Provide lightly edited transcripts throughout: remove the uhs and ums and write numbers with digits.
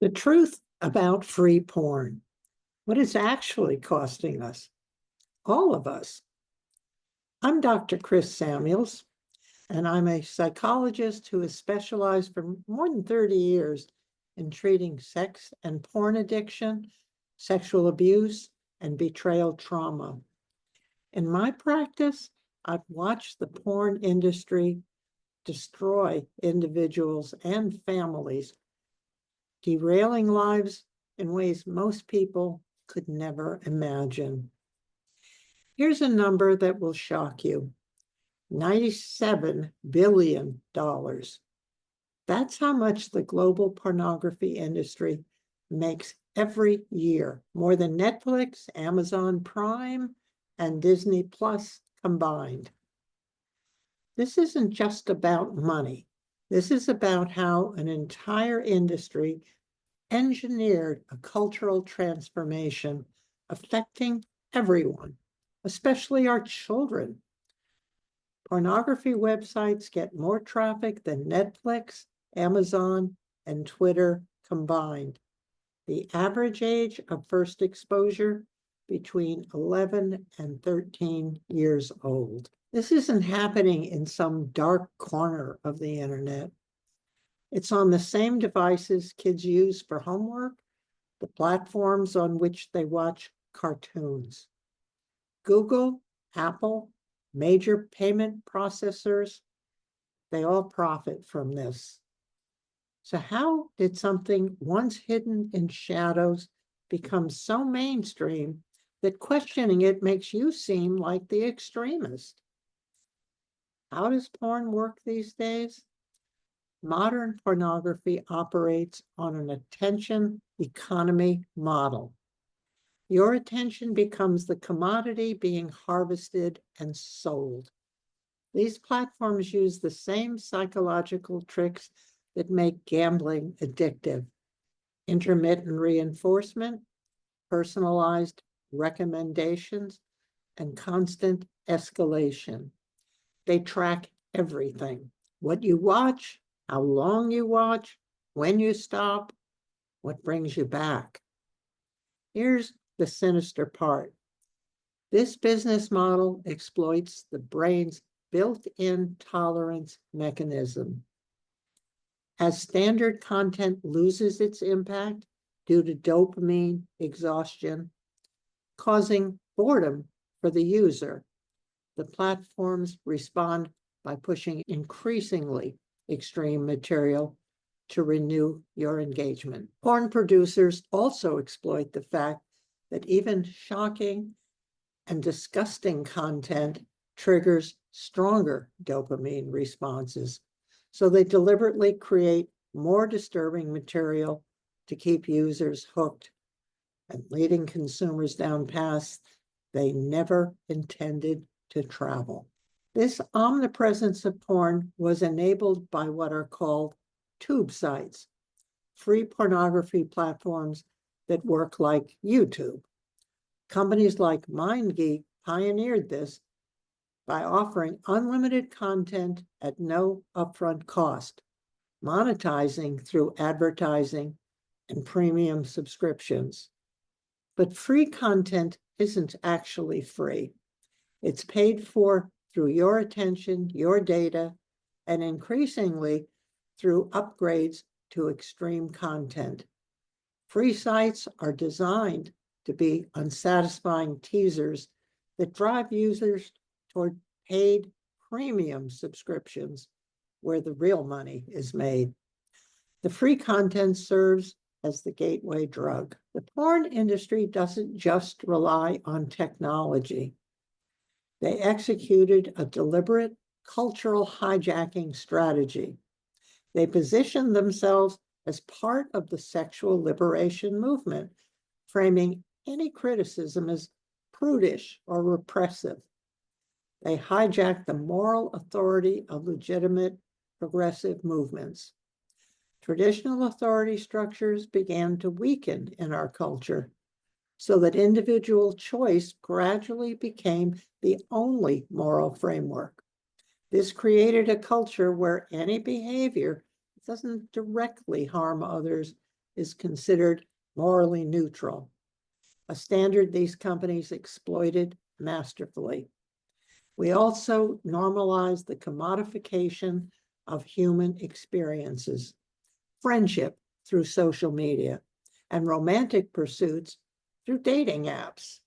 The truth about free porn, what it's actually costing us, all of us. I'm Dr. Chris Samuels, and I'm a psychologist who has specialized for more than 30 years in treating sex and porn addiction, sexual abuse, and betrayal trauma. In my practice, I've watched the porn industry destroy individuals and families, derailing lives in ways most people could never imagine. Here's a number that will shock you: $97 billion. That's how much the global pornography industry makes every year, more than Netflix, Amazon Prime, and Disney Plus combined. This isn't just about money. This is about how an entire industry engineered a cultural transformation affecting everyone, especially our children. Pornography websites get more traffic than Netflix, Amazon, and Twitter combined. The average age of first exposure between 11 and 13 years old. This isn't happening in some dark corner of the internet. It's on the same devices kids use for homework, the platforms on which they watch cartoons. Google, Apple, major payment processors, they all profit from this. So how did something once hidden in shadows become so mainstream that questioning it makes you seem like the extremist? How does porn work these days? Modern pornography operates on an attention economy model. Your attention becomes the commodity being harvested and sold. These platforms use the same psychological tricks that make gambling addictive: intermittent reinforcement, personalized recommendations, and constant escalation. They track everything: what you watch, how long you watch, when you stop, what brings you back. Here's the sinister part. This business model exploits the brain's built-in tolerance mechanism. As standard content loses its impact due to dopamine exhaustion, causing boredom for the user, the platforms respond by pushing increasingly extreme material to renew your engagement. Porn producers also exploit the fact that even shocking and disgusting content triggers stronger dopamine responses. So they deliberately create more disturbing material to keep users hooked and leading consumers down paths they never intended to travel. This omnipresence of porn was enabled by what are called tube sites, free pornography platforms that work like YouTube. Companies like MindGeek pioneered this by offering unlimited content at no upfront cost, monetizing through advertising and premium subscriptions. But free content isn't actually free. It's paid for through your attention, your data, and increasingly through upgrades to extreme content. Free sites are designed to be unsatisfying teasers that drive users toward paid premium subscriptions where the real money is made. The free content serves as the gateway drug. The porn industry doesn't just rely on technology. They executed a deliberate cultural hijacking strategy. They positioned themselves as part of the sexual liberation movement, framing any criticism as prudish or repressive. They hijacked the moral authority of legitimate progressive movements. Traditional authority structures began to weaken in our culture, so that individual choice gradually became the only moral framework. This created a culture where any behavior doesn't directly harm others is considered morally neutral, a standard these companies exploited masterfully. We also normalize the commodification of human experiences, friendship through social media, and romantic pursuits through dating apps.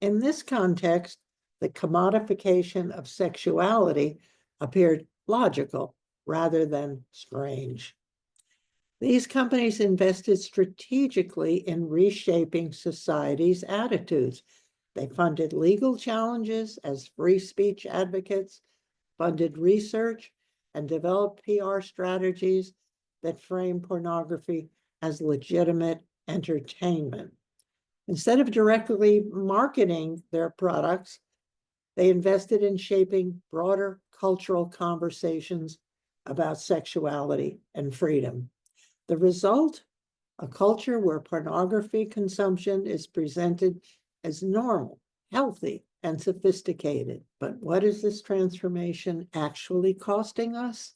In this context, the commodification of sexuality appeared logical rather than strange. These companies invested strategically in reshaping society's attitudes. They funded legal challenges as free speech advocates, funded research, and developed PR strategies that frame pornography as legitimate entertainment. Instead of directly marketing their products, they invested in shaping broader cultural conversations about sexuality and freedom. The result? A culture where pornography consumption is presented as normal, healthy, and sophisticated. But what is this transformation actually costing us?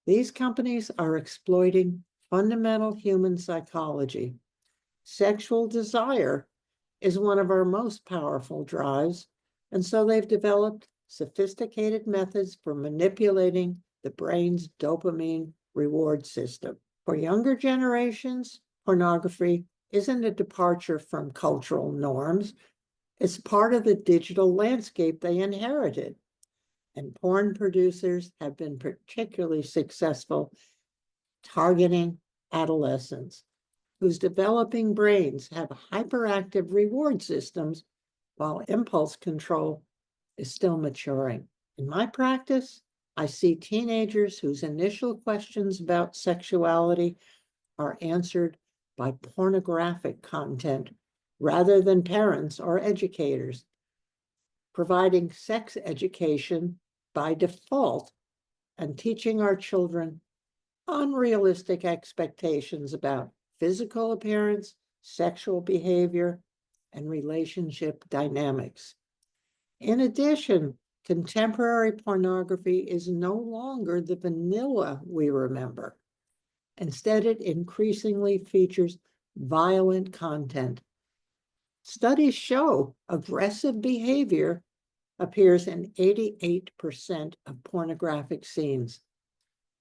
These companies are exploiting fundamental human psychology. Sexual desire is one of our most powerful drives, and so they've developed sophisticated methods for manipulating the brain's dopamine reward system. For younger generations, pornography isn't a departure from cultural norms. It's part of the digital landscape they inherited. And porn producers have been particularly successful targeting adolescents whose developing brains have hyperactive reward systems while impulse control is still maturing. In my practice, I see teenagers whose initial questions about sexuality are answered by pornographic content rather than parents or educators, providing sex education by default and teaching our children unrealistic expectations about physical appearance, sexual behavior, and relationship dynamics. In addition, contemporary pornography is no longer the vanilla we remember. Instead, it increasingly features violent content. Studies show aggressive behavior appears in 88% of pornographic scenes,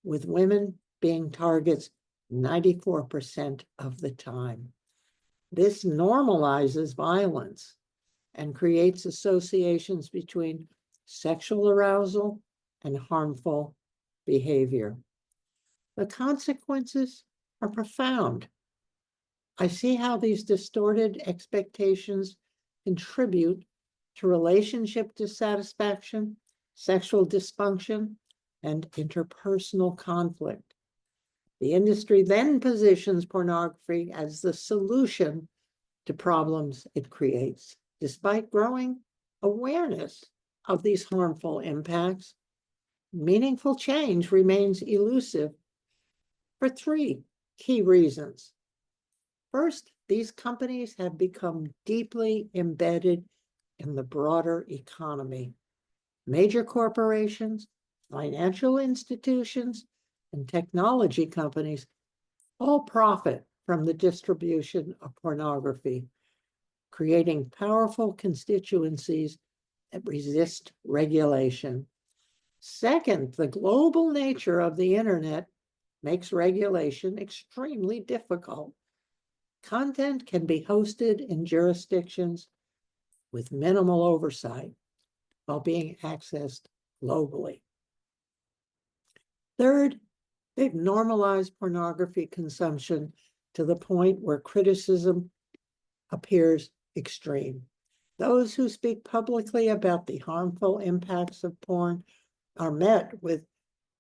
with women being targets 94% of the time. This normalizes violence and creates associations between sexual arousal and harmful behavior. The consequences are profound. I see how these distorted expectations contribute to relationship dissatisfaction, sexual dysfunction, and interpersonal conflict. The industry then positions pornography as the solution to problems it creates. Despite growing awareness of these harmful impacts, meaningful change remains elusive for three key reasons. First, these companies have become deeply embedded in the broader economy. Major corporations, financial institutions, and technology companies all profit from the distribution of pornography, creating powerful constituencies that resist regulation. Second, the global nature of the internet makes regulation extremely difficult. Content can be hosted in jurisdictions with minimal oversight while being accessed globally. Third, they've normalized pornography consumption to the point where criticism appears extreme. Those who speak publicly about the harmful impacts of porn are met with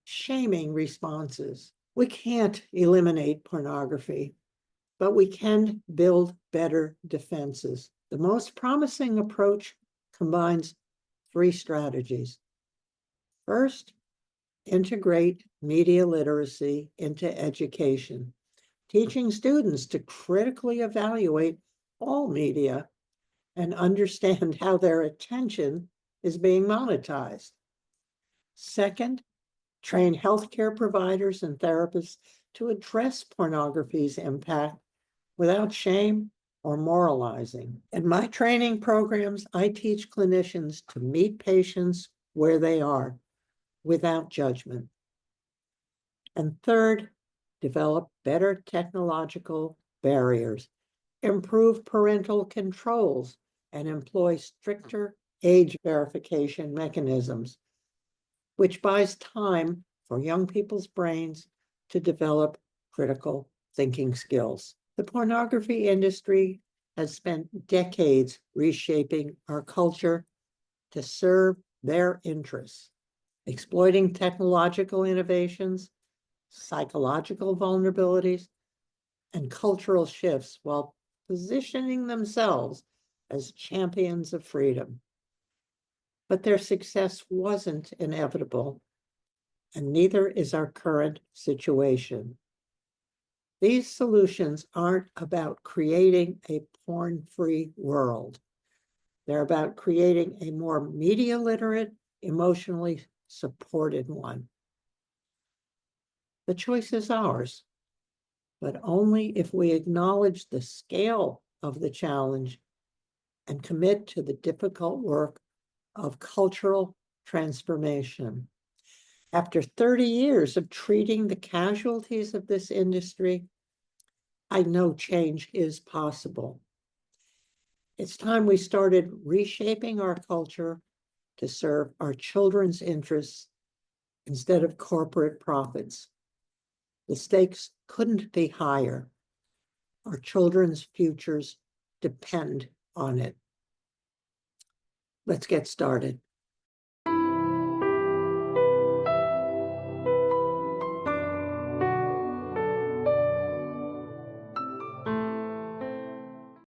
shaming responses. We can't eliminate pornography, but we can build better defenses. The most promising approach combines three strategies. First, integrate media literacy into education, teaching students to critically evaluate all media and understand how their attention is being monetized. Second, train healthcare providers and therapists to address pornography's impact without shame or moralizing. In my training programs, I teach clinicians to meet patients where they are without judgment. And third, develop better technological barriers, improve parental controls, and employ stricter age verification mechanisms, which buys time for young people's brains to develop critical thinking skills. The pornography industry has spent decades reshaping our culture to serve their interests, exploiting technological innovations, psychological vulnerabilities, and cultural shifts while positioning themselves as champions of freedom. But their success wasn't inevitable, and neither is our current situation. These solutions aren't about creating a porn-free world. They're about creating a more media literate, emotionally supported one. The choice is ours, but only if we acknowledge the scale of the challenge and commit to the difficult work of cultural transformation. After 30 years of treating the casualties of this industry, I know change is possible. It's time we started reshaping our culture to serve our children's interests instead of corporate profits. The stakes couldn't be higher. Our children's futures depend on it. Let's get started.